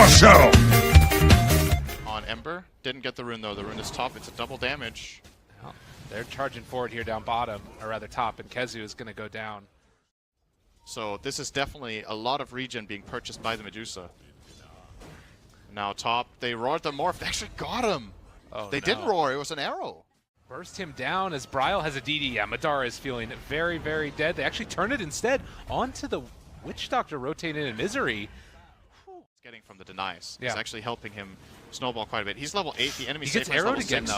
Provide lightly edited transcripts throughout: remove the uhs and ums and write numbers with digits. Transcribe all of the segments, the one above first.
yourself! On Ember, didn't get the rune though. The rune is top. It's a double damage. Well, they're charging forward here down bottom, or rather top, and Kezu is going to go down. So this is definitely a lot of regen being purchased by the Medusa. Now top, they roared the morph. They actually got him. Oh, They didn't roar. It was an arrow. Burst him down as Bryle has a DD. Yeah, Madara is feeling very, very dead. They actually turn it instead onto the Witch Doctor rotating in Misery. He's getting from the denies. Yeah. It's actually helping him snowball quite a bit. He's level 8. The enemy He gets safe house arrowed level again 6.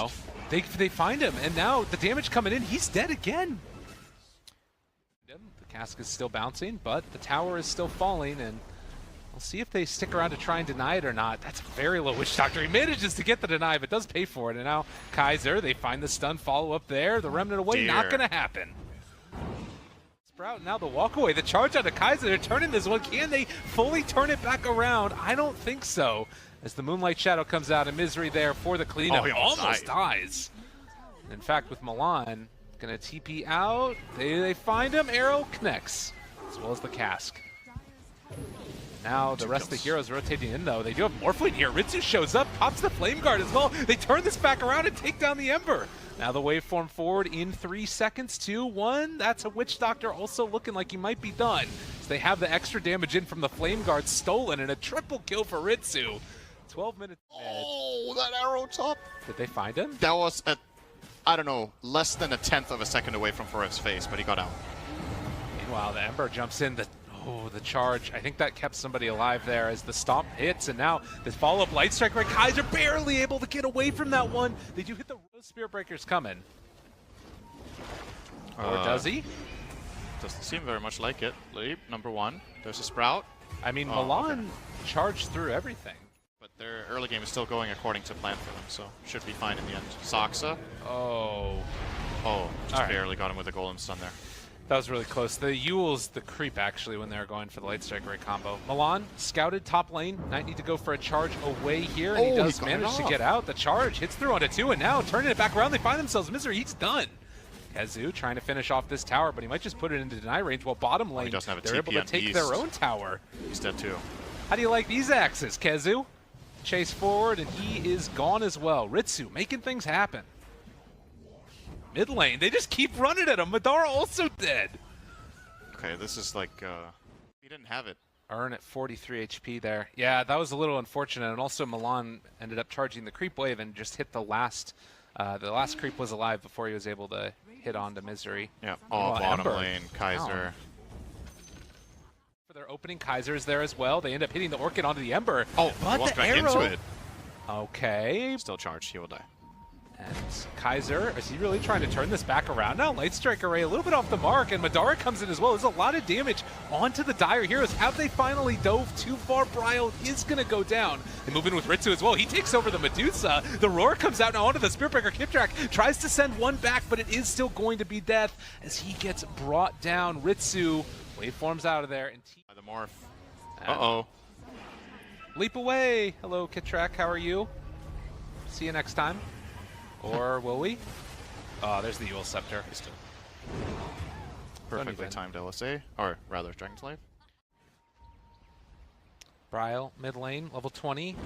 though. They find him, and now the damage coming in, he's dead again. The cask is still bouncing, but the tower is still falling, and we'll see if they stick around to try and deny it or not. That's a very low Witch Doctor. He manages to get the deny, but does pay for it. And now Kaiser, they find the stun follow-up there. The remnant away, not going to happen. Sprout, now the walk away. The charge out of Kaiser. They're turning this one. Can they fully turn it back around? I don't think so. As the Moonlight Shadow comes out, and Misery there for the cleanup. Oh, he almost dies. In fact, with Milan, going to TP out. They find him. Arrow connects, as well as the cask. Now the rest of the heroes rotating in though. They do have Morphling here. Ritsu shows up, pops the Flame Guard as well. They turn this back around and take down the Ember. Now the waveform forward in 3 seconds, 2, 1. That's a Witch Doctor also looking like he might be done. So they have the extra damage in from the Flame Guard stolen, and a triple kill for Ritsu. 12 minutes. Oh, that arrow top. Did they find him? That was I don't know, less than a 1/10 of a second away from Forev's face, but he got out. Meanwhile, the Ember jumps in. The charge. I think that kept somebody alive there as the stomp hits, and now the follow-up light strike right. Kaiser barely able to get away from that one. They do hit the Spirit Breakers coming. Or does he? Doesn't seem very much like it. Leap, number 1. There's a Sprout. I mean, Milan charged through everything. But their early game is still going according to plan for them, so should be fine in the end. Saksa. Oh, Just barely got him with a golden stun there. that was really close. The Yule's the creep, actually, when they were going for the Light Strike Ray combo. Milan, scouted top lane. Might need to go for a charge away here, and he does manage to get out. The charge hits through onto 2, and now turning it back around, they find themselves Misery. He's done. Kezu trying to finish off this tower, but he might just put it into deny range, while bottom lane, they're able to take their own tower. He's dead too. How do you like these axes, Kezu? Chase forward, and he is gone as well. Ritsu making things happen. Mid lane, they just keep running at him. Madara also dead. Okay, this is like, he didn't have it. Earn at 43 HP there. Yeah, that was a little unfortunate, and also Milan ended up charging the creep wave and just hit the last creep was alive before he was able to hit onto Misery. Yeah, bottom lane, Kaiser. For their opening, Kaiser's there as well. They end up hitting the Orchid onto the Ember. Oh, but walked the right arrow. into it. Okay. Still charged, he will die. And Kaiser, is he really trying to turn this back around now? Light Strike Array a little bit off the mark, and Madara comes in as well. There's a lot of damage onto the Dire Heroes. Have they finally dove too far? Bryle is going to go down. They move in with Ritsu as well. He takes over the Medusa. The Roar comes out now onto the Spiritbreaker Kiptrack. Tries to send one back, but it is still going to be death as he gets brought down. Ritsu waveforms out of there. And By the morph. Uh-oh. Leap away. Hello, Kiptrack. How are you? See you next time. Or will we? Oh, there's the Yule Scepter. Perfectly timed LSA, or rather Dragon's Life. Bryle, mid lane, level 20.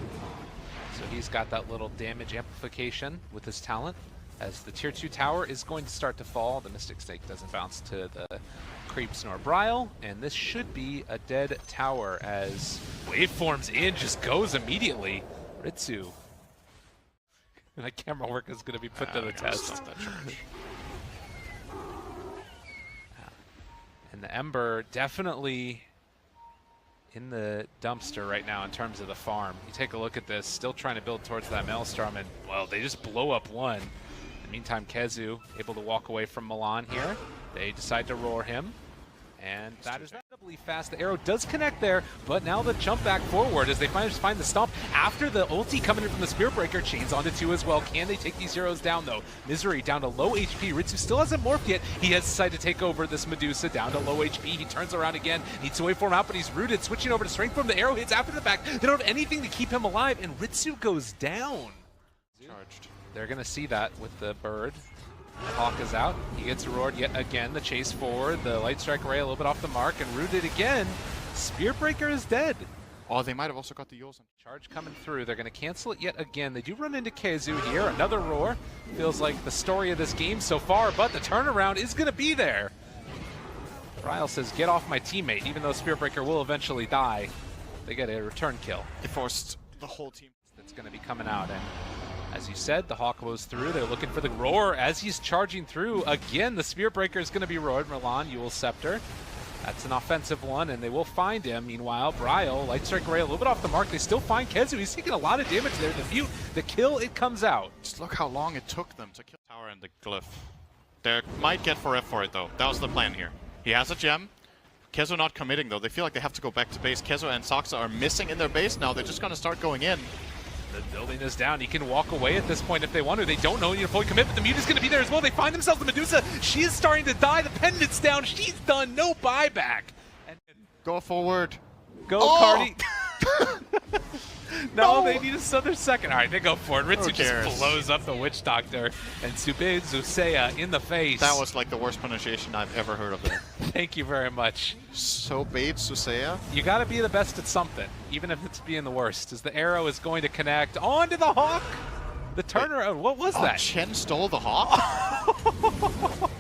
So he's got that little damage amplification with his talent. As the tier 2 tower is going to start to fall, the Mystic Stake doesn't bounce to the creeps nor Bryle, and this should be a dead tower as waveforms in, just goes immediately. Ritsu. That camera work is going to be put to the test. And the Ember definitely in the dumpster right now in terms of the farm. You take a look at this, still trying to build towards that Maelstrom, and, well, they just blow up one. In the meantime, Kezu able to walk away from Milan here. They decide to roar him. And that is incredibly fast. The arrow does connect there, but now the jump back forward as they find the stomp after the ulti coming in from the Spirit Breaker. Chains onto 2 as well. Can they take these heroes down though? Misery down to low HP. Ritsu still hasn't morphed yet. He has decided to take over this Medusa down to low HP. He turns around again, needs to waveform out, but he's rooted. Switching over to Strength Form. The arrow hits after the fact. They don't have anything to keep him alive, and Ritsu goes down. Charged. They're gonna see that with the bird. Hawk is out. He gets roared yet again. The chase forward. The Light Strike Array a little bit off the mark and rooted again. Spearbreaker is dead. Oh, they might have also got the Yules. Charge coming through. They're going to cancel it yet again. They do run into Keizu here. Another roar. Feels like the story of this game so far, but the turnaround is going to be there. Ryle says, get off my teammate. Even though Spiritbreaker will eventually die, they get a return kill. They forced the whole team. That's going to be coming out. And as you said, the Hawk blows through. They're looking for the roar as he's charging through. Again, the Spiritbreaker is going to be roared. Milan, Yule Scepter. That's an offensive one, and they will find him. Meanwhile, Bryle, Light Strike Array, a little bit off the mark. They still find Keizu. He's taking a lot of damage there. The mute, the kill, it comes out. Just look how long it took them to kill Tower and the Glyph. They might get for F for it, though. That was the plan here. He has a gem. Keizu not committing, though. They feel like they have to go back to base. Keizu and Saksa are missing in their base now. They're just going to start going in. The building is down. He can walk away at this point if they want to. They don't know he need to fully commit, but the mute is going to be there as well. They find themselves the Medusa. She is starting to die. The pendant's down. She's done. No buyback. And Go forward. go, Oh! Cardi. No, they need another second. All right, they go for it. Ritsu just cares? blows up the Witch Doctor and Sube Zusea in the face. That was like the worst pronunciation I've ever heard of it. Thank you very much. So bait Susea. You got to be the best at something, even if it's being the worst. As the arrow is going to connect onto the Hawk. The turnaround. What was that? Chen stole the Hawk?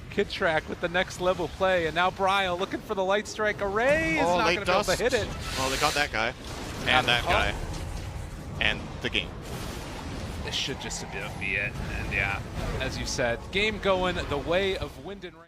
Kid Track with the next level play, and now Bryle looking for the Light Strike Array. Is not going late to be able to dust. hit it. Well, they got that guy. And that guy. And the game. This should just about be it. And yeah, as you said, game going the way of wind and rain.